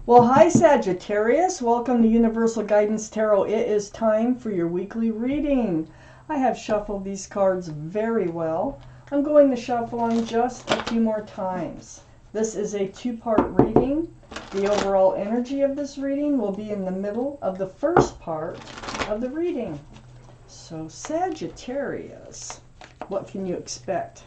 Well, hi Sagittarius. Welcome to Universal Guidance Tarot. It is time for your weekly reading. I have shuffled these cards very well. I'm going to shuffle them just a few more times. This is a two-part reading. The overall energy of this reading will be in the middle of the first part of the reading. So Sagittarius, what can you expect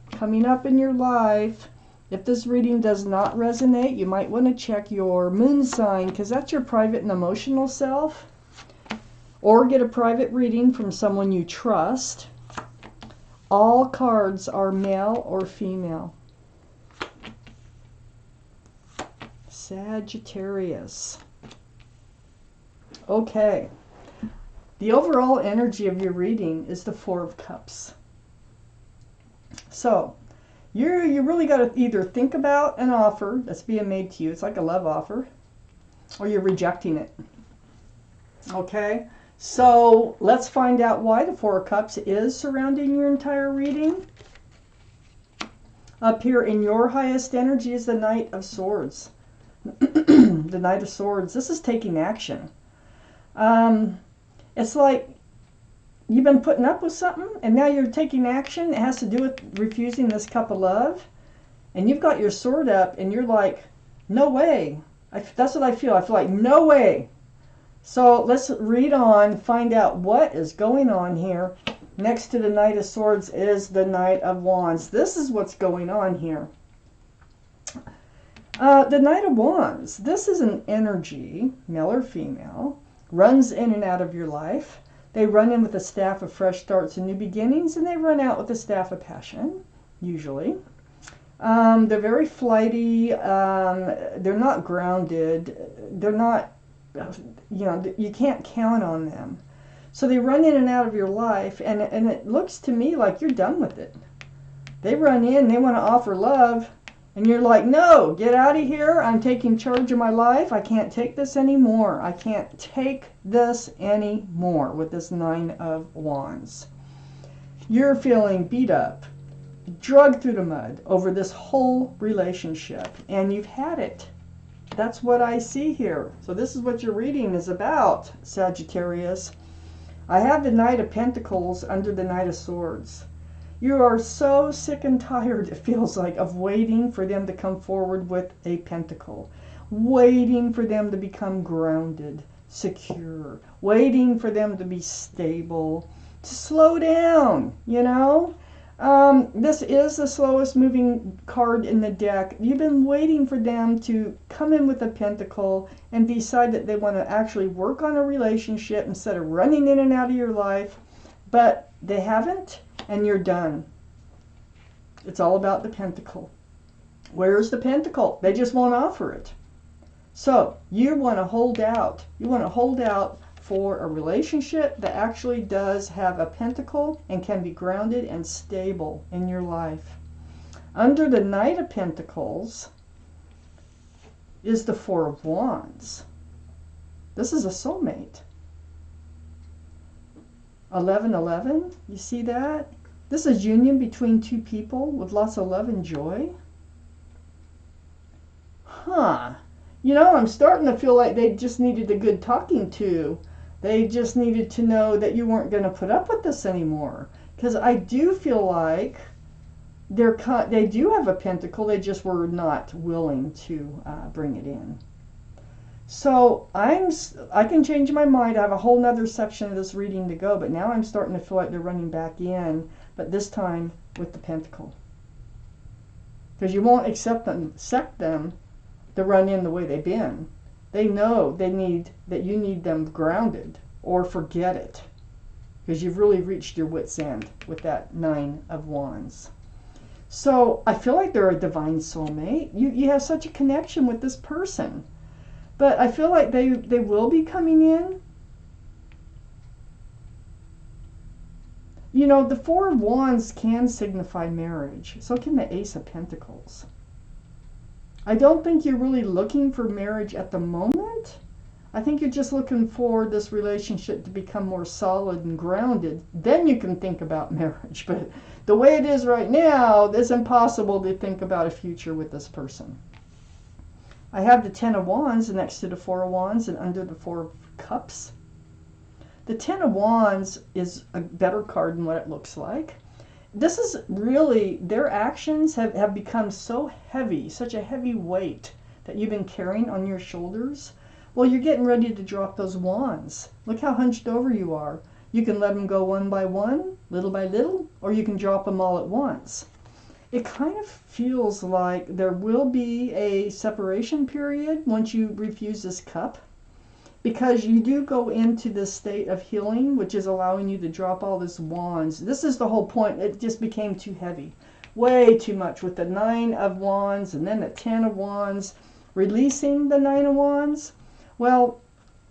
coming up in your life? If this reading does not resonate, you might want to check your moon sign, because that's your private and emotional self. Or get a private reading from someone you trust. All cards are male or female. Sagittarius. Okay. The overall energy of your reading is the Four of Cups. So, you really got to either think about an offer that's being made to you. It's like a love offer. Or you're rejecting it. Okay? So let's find out why the Four of Cups is surrounding your entire reading. Up here in your highest energy is the Knight of Swords. The Knight of Swords. This is taking action. It's like you've been putting up with something, and now you're taking action. It has to do with refusing this cup of love. And you've got your sword up, and you're like, no way. That's what I feel. I feel like, no way. So let's read on, find out what is going on here. Next to the Knight of Swords is the Knight of Wands. This is what's going on here. The Knight of Wands. This is an energy, male or female, runs in and out of your life. They run in with a staff of fresh starts and new beginnings, and they run out with a staff of passion, usually. They're very flighty. They're not grounded. They're not, you can't count on them. So they run in and out of your life, and it looks to me like you're done with it. They run in, they want to offer love, and you're like, no, get out of here. I'm taking charge of my life. I can't take this anymore. I can't take this anymore with this Nine of Wands. You're feeling beat up, dragged through the mud over this whole relationship, and you've had it. That's what I see here. So this is what your reading is about, Sagittarius. I have the Knight of Pentacles under the Knight of Swords. You are so sick and tired, it feels like, of waiting for them to come forward with a pentacle. Waiting for them to become grounded, secure. Waiting for them to be stable. To slow down, This is the slowest moving card in the deck. You've been waiting for them to come in with a pentacle and decide that they want to actually work on a relationship instead of running in and out of your life. But they haven't. And you're done. It's all about the pentacle. Where's the pentacle? They just won't offer it. So you want to hold out. You want to hold out for a relationship that actually does have a pentacle and can be grounded and stable in your life. Under the Knight of Pentacles is the Four of Wands. This is a soulmate. 1111, you see that? This is union between two people with lots of love and joy. I'm starting to feel like they just needed a good talking to. They just needed to know that you weren't going to put up with this anymore. Because I do feel like they do have a pentacle, they just were not willing to bring it in. So I can change my mind. I have a whole nother section of this reading to go, but now I'm starting to feel like they're running back in, but this time with the pentacle. Because you won't accept them to run in the way they've been. They know that you need them grounded, or forget it. Because you've really reached your wit's end with that Nine of Wands. So I feel like they're a divine soulmate. You have such a connection with this person. But I feel like they will be coming in. The Four of Wands can signify marriage. So can the Ace of Pentacles. I don't think you're really looking for marriage at the moment. I think you're just looking for this relationship to become more solid and grounded. Then you can think about marriage. But the way it is right now, it's impossible to think about a future with this person. I have the Ten of Wands next to the Four of Wands and under the Four of Cups. The Ten of Wands is a better card than what it looks like. This is really, their actions have become so heavy, such a heavy weight that you've been carrying on your shoulders. Well, you're getting ready to drop those wands. Look how hunched over you are. You can let them go one by one, little by little, or you can drop them all at once. It kind of feels like there will be a separation period once you refuse this cup, because you do go into this state of healing, which is allowing you to drop all this wands. This is the whole point. It just became too heavy, way too much with the Nine of Wands and then the Ten of Wands, releasing the Nine of Wands. Well,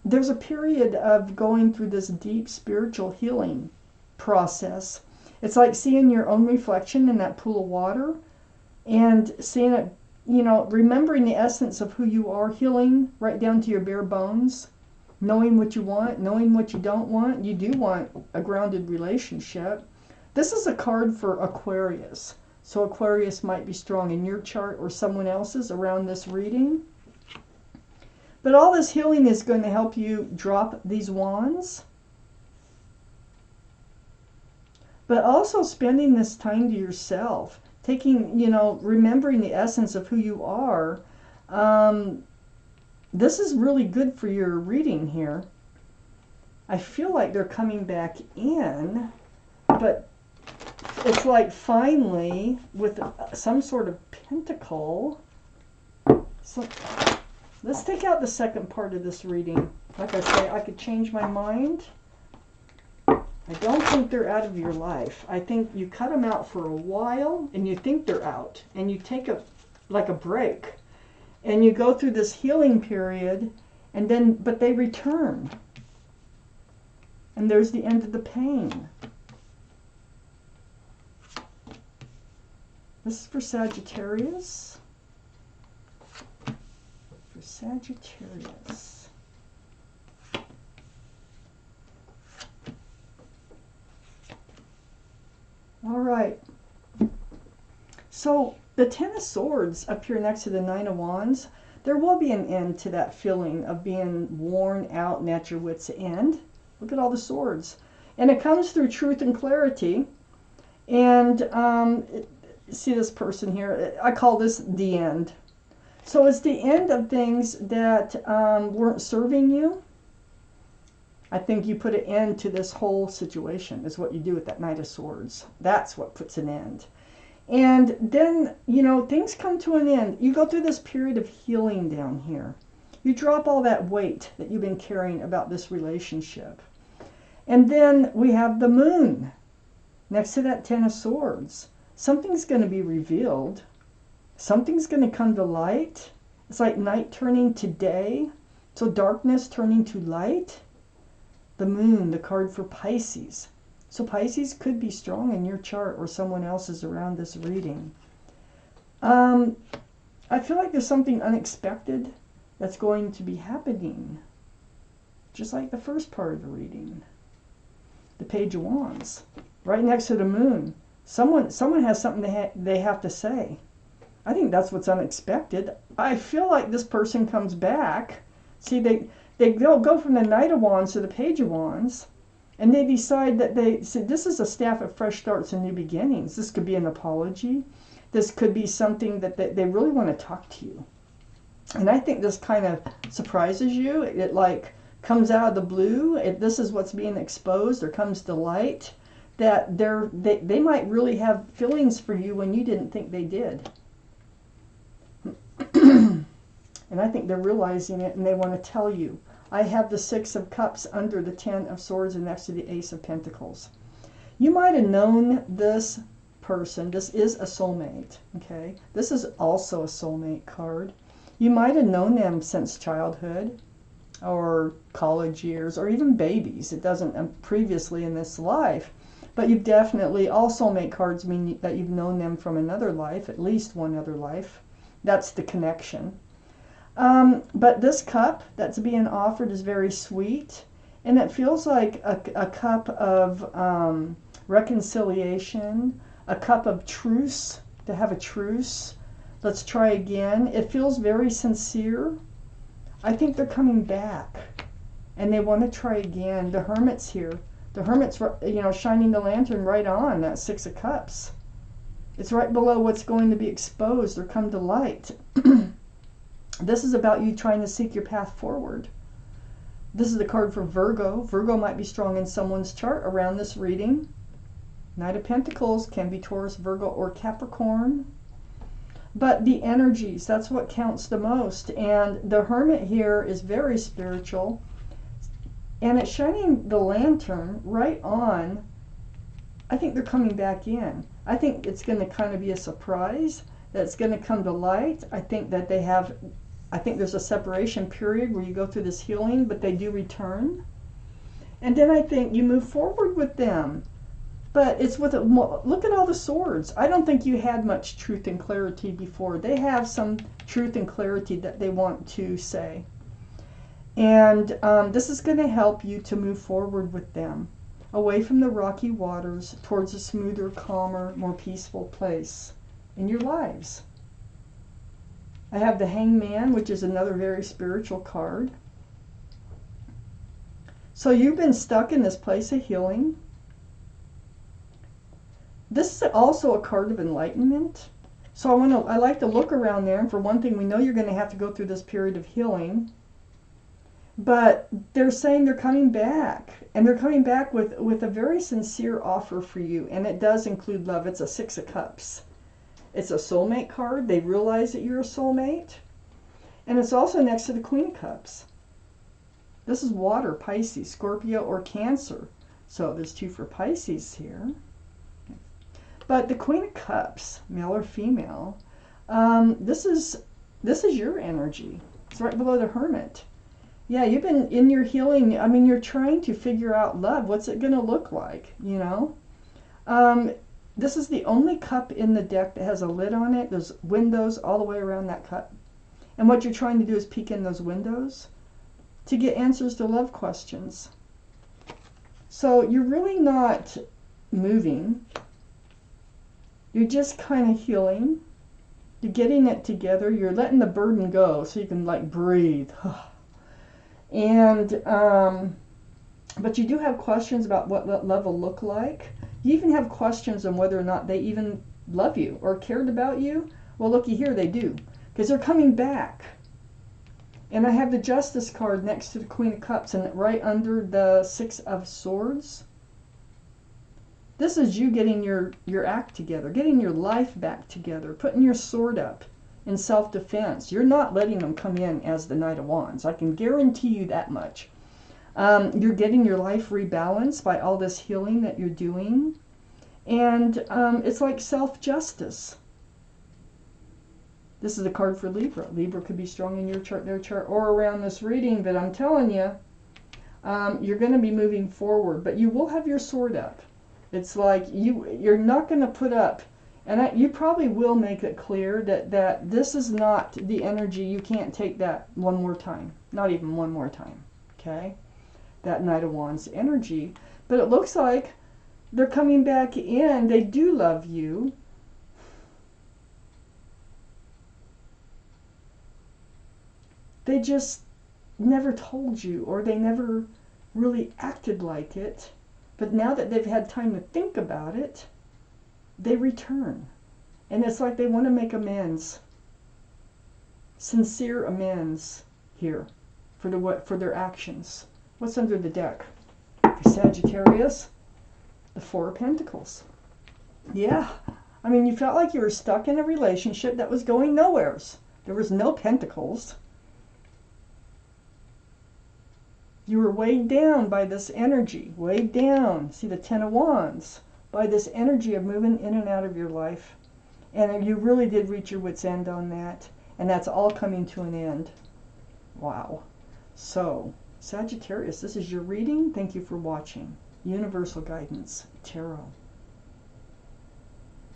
there's a period of going through this deep spiritual healing process. It's like seeing your own reflection in that pool of water and seeing it, you know, remembering the essence of who you are, healing right down to your bare bones, knowing what you want, knowing what you don't want. You do want a grounded relationship. This is a card for Aquarius. So Aquarius might be strong in your chart or someone else's around this reading. But all this healing is going to help you drop these wands. But also spending this time to yourself, taking, you know, remembering the essence of who you are. This is really good for your reading here. I feel like they're coming back in, but it's like finally with some sort of pentacle. So let's take out the second part of this reading. Like I say, I could change my mind. I don't think they're out of your life. I think you cut them out for a while and you think they're out and you take a break and you go through this healing period and then, but they return. And there's the end of the pain. This is for Sagittarius. For Sagittarius. All right. So the Ten of Swords up here next to the Nine of Wands, there will be an end to that feeling of being worn out and at your wit's end. Look at all the swords. And it comes through truth and clarity. And see this person here? I call this the end. So it's the end of things that weren't serving you. I think you put an end to this whole situation is what you do with that Knight of Swords. That's what puts an end. And then, you know, things come to an end. You go through this period of healing down here. You drop all that weight that you've been carrying about this relationship. And then we have the Moon next to that Ten of Swords. Something's going to be revealed. Something's going to come to light. It's like night turning to day. So darkness turning to light. The Moon, the card for Pisces. So Pisces could be strong in your chart or someone else's around this reading. I feel like there's something unexpected that's going to be happening. Just like the first part of the reading. The Page of Wands. Right next to the Moon. Someone has something they have to say. I think that's what's unexpected. I feel like this person comes back. See, they go from the Knight of Wands to the Page of Wands, and they decide that this is a staff of fresh starts and new beginnings. This could be an apology. This could be something that they really want to talk to you. And I think this kind of surprises you. It like comes out of the blue. This is what's being exposed or comes to light. That they might really have feelings for you when you didn't think they did. And I think they're realizing it and they want to tell you. I have the Six of Cups under the Ten of Swords and next to the Ace of Pentacles. You might have known this person. This is a soulmate, okay? This is also a soulmate card. You might have known them since childhood or college years or even babies. It doesn't previously in this life. But you've definitely, all soulmate cards mean that you've known them from another life, at least one other life. That's the connection. But this cup that's being offered is very sweet, and it feels like a cup of reconciliation, a cup of truce, to have a truce, Let's try again. It feels very sincere. I think they're coming back and they want to try again. The Hermit's here. The Hermit's, you know, shining the lantern right on that Six of Cups. It's right below what's going to be exposed or come to light. This is about you trying to seek your path forward. This is the card for Virgo. Virgo might be strong in someone's chart around this reading. Knight of Pentacles can be Taurus, Virgo, or Capricorn. But the energies, that's what counts the most. And the Hermit here is very spiritual. And it's shining the lantern right on. I think they're coming back in. I think it's going to kind of be a surprise that it's going to come to light. I think that I think there's a separation period where you go through this healing, but they do return. And then I think you move forward with them. But it's with look at all the swords. I don't think you had much truth and clarity before. They have some truth and clarity that they want to say. And this is going to help you to move forward with them, away from the rocky waters, towards a smoother, calmer, more peaceful place in your lives. I have the Hangman, which is another very spiritual card. So you've been stuck in this place of healing. This is also a card of enlightenment. So I like to look around there. And for one thing, we know you're going to have to go through this period of healing. But they're saying they're coming back. And they're coming back with a very sincere offer for you. And it does include love. It's a Six of Cups. It's a soulmate card. They realize that you're a soulmate. And it's also next to the Queen of Cups. This is water, Pisces, Scorpio, or Cancer. So there's two for Pisces here. But the Queen of Cups, male or female, this is your energy. It's right below the Hermit. Yeah, you've been in your healing. I mean, you're trying to figure out love. What's it going to look like, you know? This is the only cup in the deck that has a lid on it. There's windows all the way around that cup. And what you're trying to do is peek in those windows to get answers to love questions. So you're really not moving. You're just kind of healing. You're getting it together. You're letting the burden go so you can like breathe. And, but you do have questions about what love will look like. You even have questions on whether or not they even love you or cared about you. Well, looky here, they do. Because they're coming back. And I have the Justice card next to the Queen of Cups and right under the Six of Swords. This is you getting your act together, getting your life back together, putting your sword up in self-defense. You're not letting them come in as the Knight of Wands. I can guarantee you that much. You're getting your life rebalanced by all this healing that you're doing. And it's like self-justice. This is a card for Libra. Libra could be strong in your chart, their chart, or around this reading. But I'm telling you, you're going to be moving forward. But you will have your sword up. It's like you're not going to put up, and you probably will make it clear that this is not the energy. You can't take that one more time. Not even one more time. Okay? That Knight of Wands energy. But it looks like they're coming back in. They do love you. They just never told you, or they never really acted like it. But now that they've had time to think about it, they return. And it's like they want to make amends. Sincere amends here for their actions. What's under the deck? For Sagittarius, the Four of Pentacles. Yeah. I mean, you felt like you were stuck in a relationship that was going nowheres. There was no pentacles. You were weighed down by this energy, weighed down, see the Ten of Wands, by this energy of moving in and out of your life. And you really did reach your wit's end on that. And that's all coming to an end. Wow. So, Sagittarius, this is your reading. Thank you for watching. Universal Guidance, Tarot.